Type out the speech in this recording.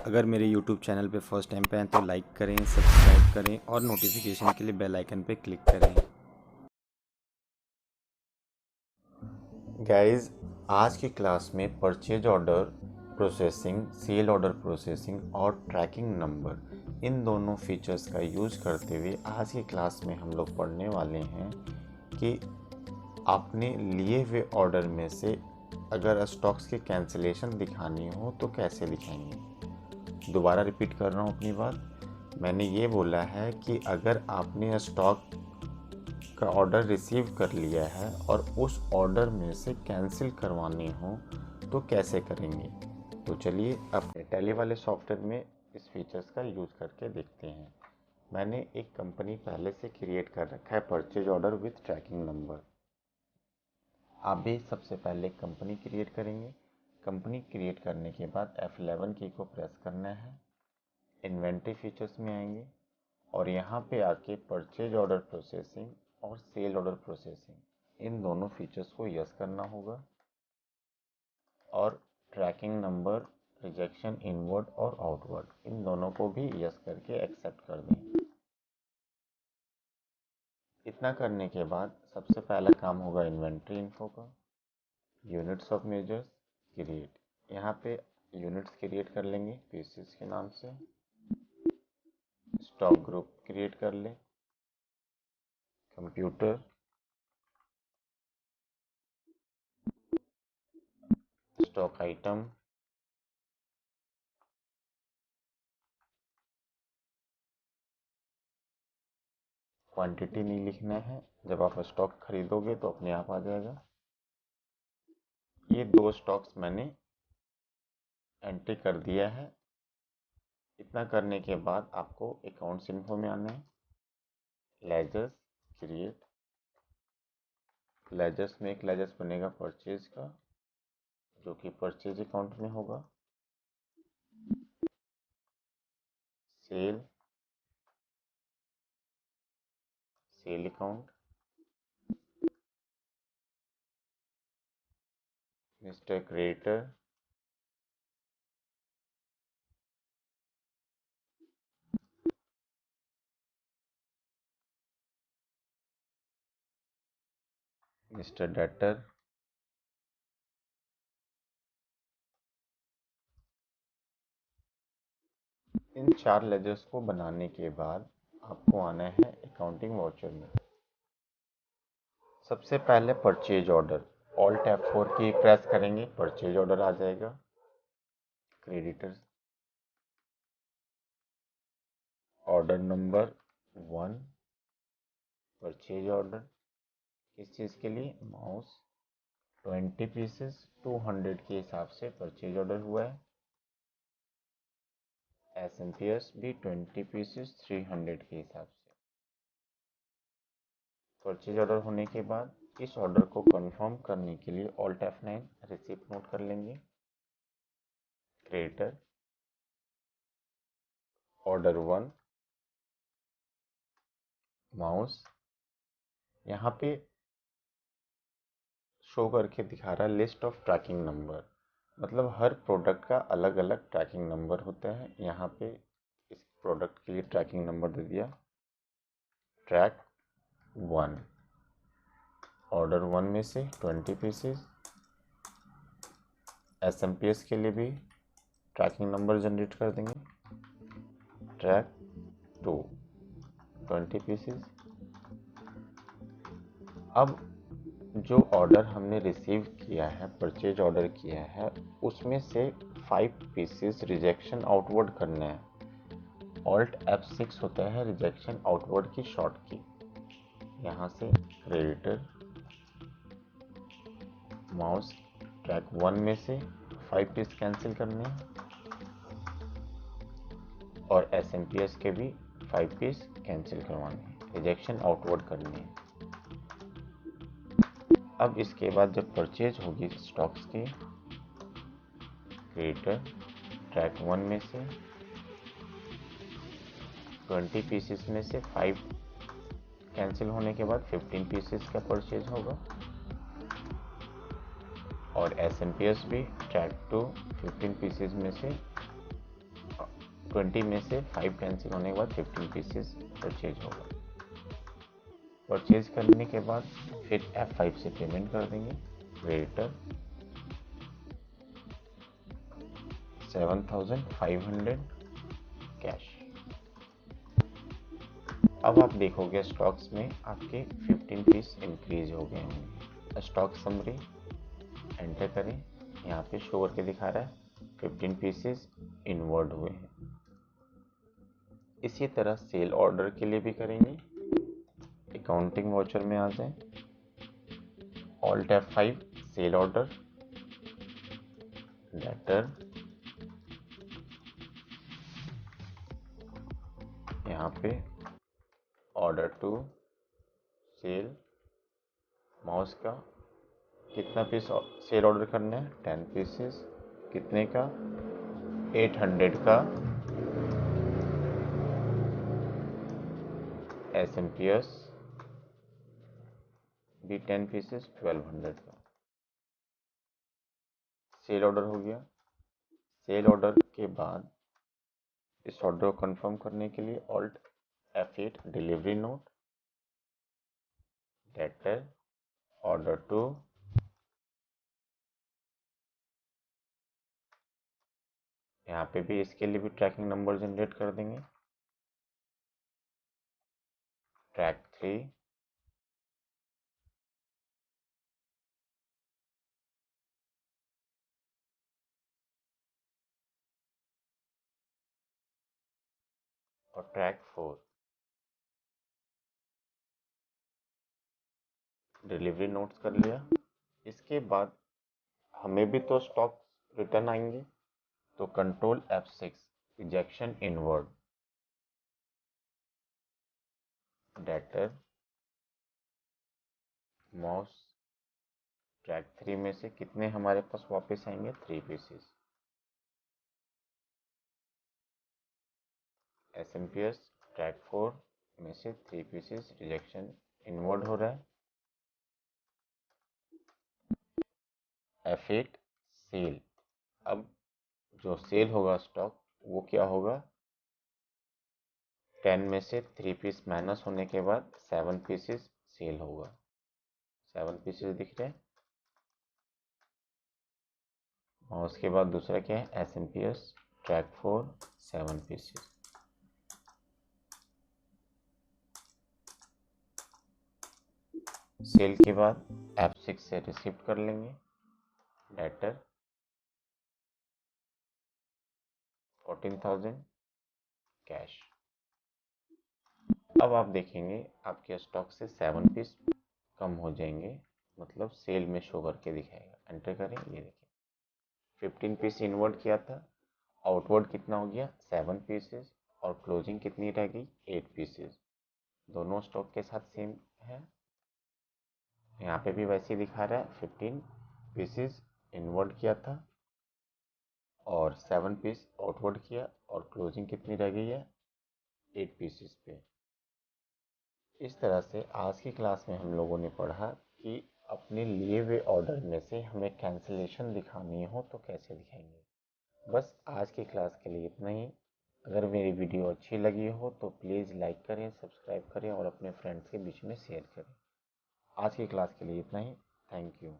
अगर मेरे YouTube channel पे फर्स्ट टाइम पे हैं तो लाइक करें, सब्सक्राइब करें और नोटिफिकेशन के लिए बेल आइकन पे क्लिक करें। गाइस, आज की क्लास में purchase order processing, sale order processing और ट्रैकिंग नंबर, इन दोनों फीचर्स का यूज करते हुए आज की क्लास में हम लोग पढ़ने वाले हैं कि आपने लिए हुए ऑर्डर में से अगर स्टॉक्स की कैंसिलेशन दिखानी हो तो कैसे दिखाएंगे। दोबारा रिपीट कर रहा हूँ अपनी बात। मैंने ये बोला है कि अगर आपने स्टॉक का ऑर्डर रिसीव कर लिया है और उस ऑर्डर में से कैंसिल करवानी हो तो कैसे करेंगे। तो चलिए अपने टैली वाले सॉफ्टवेयर में इस फीचर्स का यूज़ करके देखते हैं। मैंने एक कंपनी पहले से क्रिएट कर रखा है, purchase order with tracking number. आप भी सबसे पहले कंपनी क्रिएट करेंगे। कंपनी क्रिएट करने के बाद F11 की को प्रेस करना है। इन्वेंट्री फीचर्स में आएंगे और यहाँ पे आके परचेज ऑर्डर प्रोसेसिंग और सेल ऑर्डर प्रोसेसिंग, इन दोनों फीचर्स को यस करना होगा और ट्रैकिंग नंबर, रिजेक्शन इनवर्ड और आउटवर्ड, इन दोनों को भी यस करके एक्सेप्ट कर दें। इतना करने के बाद सबसे पहला काम होगा इन्वेंट्री इन्फो का। यूनिट्स ऑफ मेजर्स क्रिएट, यहाँ पे यूनिट्स क्रिएट कर लेंगे पीसेस के नाम से। स्टॉक ग्रुप क्रिएट कर लें, कंप्यूटर, स्टॉक आइटम, क्वांटिटी नहीं लिखना है, जब आप स्टॉक खरीदोगे तो अपने आप आ जाएगा। ये दो स्टॉक्स मैंने एंट्री कर दिया है। इतना करने के बाद आपको अकाउंट्स इन्फो में आना है। लेजर्स क्रिएट, लेजर्स में एक लेजर्स बनेगा परचेज का, जो कि परचेज अकाउंट में होगा। Sale, sale account, mister creditor, mister debtor, इन चार लेजर्स को बनाने के बाद आपको आना है अकाउंटिंग वाउचर में। सबसे पहले परचेज ऑर्डर, ऑल्ट F4 की प्रेस करेंगे, परचेज ऑर्डर आ जाएगा। Creditors, order number 1, purchase order, किस चीज़ के लिए, माउस, 20 पीसेस 200 के हिसाब से परचेज ऑर्डर हुआ है। SMPS भी 20 पीसेस 300 के हिसाब से। परचेज ऑर्डर होने के बाद इस ऑर्डर को कंफर्म करने के लिए ऑल्ट F9 रिसिप्ट नोट कर लेंगे। क्रेडिटर, ऑर्डर 1, माउस, यहाँ पे शो करके दिखा रहा है लिस्ट ऑफ ट्रैकिंग नंबर, मतलब हर प्रोडक्ट का अलग अलग ट्रैकिंग नंबर होता है। यहाँ पे इस प्रोडक्ट के लिए ट्रैकिंग नंबर दे दिया ट्रैक 1, ऑर्डर 1 में से 20 पीसेस। SMPS के लिए भी ट्रैकिंग नंबर जनरेट कर देंगे, ट्रैक 2, 20 पीसेस। अब जो ऑर्डर हमने रिसीव किया है, परचेज ऑर्डर किया है, उसमें से 5 पीसेस रिजेक्शन आउटवर्ड करना है। ऑल्ट F6 होता है रिजेक्शन आउटवर्ड की शॉर्ट की। यहाँ से क्रेडिटर, माउस, ट्रैक 1 में से 5 पीस कैंसिल करने हैं और SMPS के भी 5 पीस कैंसिल करवाने हैं, रिजेक्शन आउटवर्ड करनी है। अब इसके बाद जब परचेज होगी स्टॉक्स की, क्रिएटर, ट्रैक 1 में से 20 पीसेस में से 5 कैंसिल होने के बाद 15 पीसेस का परचेज होगा और SMPS भी ट्रैक 2 15 पीसेस में से 20 में से 5 कैंसिल होने के बाद 15 पीसेस परचेज होगा। परचेज करने के बाद फिर F5 से पेमेंट कर देंगे। Creditor 7500 cash. अब आप देखोगे स्टॉक्स में आपके 15 पीस इंक्रीज हो गए होंगे। स्टॉक समरी एंटर करें, यहाँ पे शो करके दिखा रहा है 15 पीसेस इनवर्ड हुए हैं। इसी तरह सेल ऑर्डर के लिए भी करेंगे। अकाउंटिंग वाउचर में आ जाएं, alt F5 cell order, debtor, यहाँ पे ऑर्डर टू सेल, माउस का कितना पीस सेल ऑर्डर करना है, 10 पीसेस, कितने का, 800 का, SMPS भी 10 पीसेस 1200 का। सेल ऑर्डर हो गया। सेल ऑर्डर के बाद इस ऑर्डर को कंफर्म करने के लिए ऑल्ट F8 डिलीवरी नोट, डेटर, ऑर्डर टू, यहाँ पे भी इसके लिए भी ट्रैकिंग नंबर जनरेट कर देंगे। ट्रैक 3, और ट्रैक 4। डिलीवरी नोट्स कर लिया। इसके बाद हमें भी तो स्टॉक रिटर्न आएंगे, तो control F6 rejection inward, debtor, mouse, track 3 में से कितने हमारे पास वापस आएंगे, 3 पीसेस। SMPS ट्रैक 4 में से 3 पीसेस रिजेक्शन इनवर्ड हो रहा है। F8 सेल, अब जो सेल होगा स्टॉक वो क्या होगा, 10 में से 3 पीस माइनस होने के बाद 7 पीसेस सेल होगा। 7 पीसेस दिख रहे हैं। और उसके बाद दूसरा क्या है, SMPS ट्रैक 4 7 पीसेस। सेल के बाद F6 से रिसिप्ट कर लेंगे, डेटर 14,000 कैश। अब आप देखेंगे आपके स्टॉक से 7 पीस कम हो जाएंगे, मतलब सेल में शो करके दिखाएगा। एंटर करें, ये देखिए 15 पीस इनवर्ड किया था, आउटवर्ड कितना हो गया, 7 पीसेस, और क्लोजिंग कितनी रह गई, 8 पीसेस। दोनों स्टॉक के साथ सेम है। यहाँ पे भी वैसे ही दिखा रहा है, 15 पीसेस इनवर्ड किया था और 7 पीस आउटवर्ड किया, और क्लोजिंग कितनी रह गई है, 8 पीसेस पे। इस तरह से आज की क्लास में हम लोगों ने पढ़ा कि अपने लिए हुए ऑर्डर में से हमें कैंसिलेशन दिखानी हो तो कैसे दिखाएंगे। बस आज की क्लास के लिए इतना ही। अगर मेरी वीडियो अच्छी लगी हो तो प्लीज़ लाइक करें, सब्सक्राइब करें और अपने फ्रेंड्स के बीच में शेयर करें। आज की क्लास के लिए इतना ही। Thank you.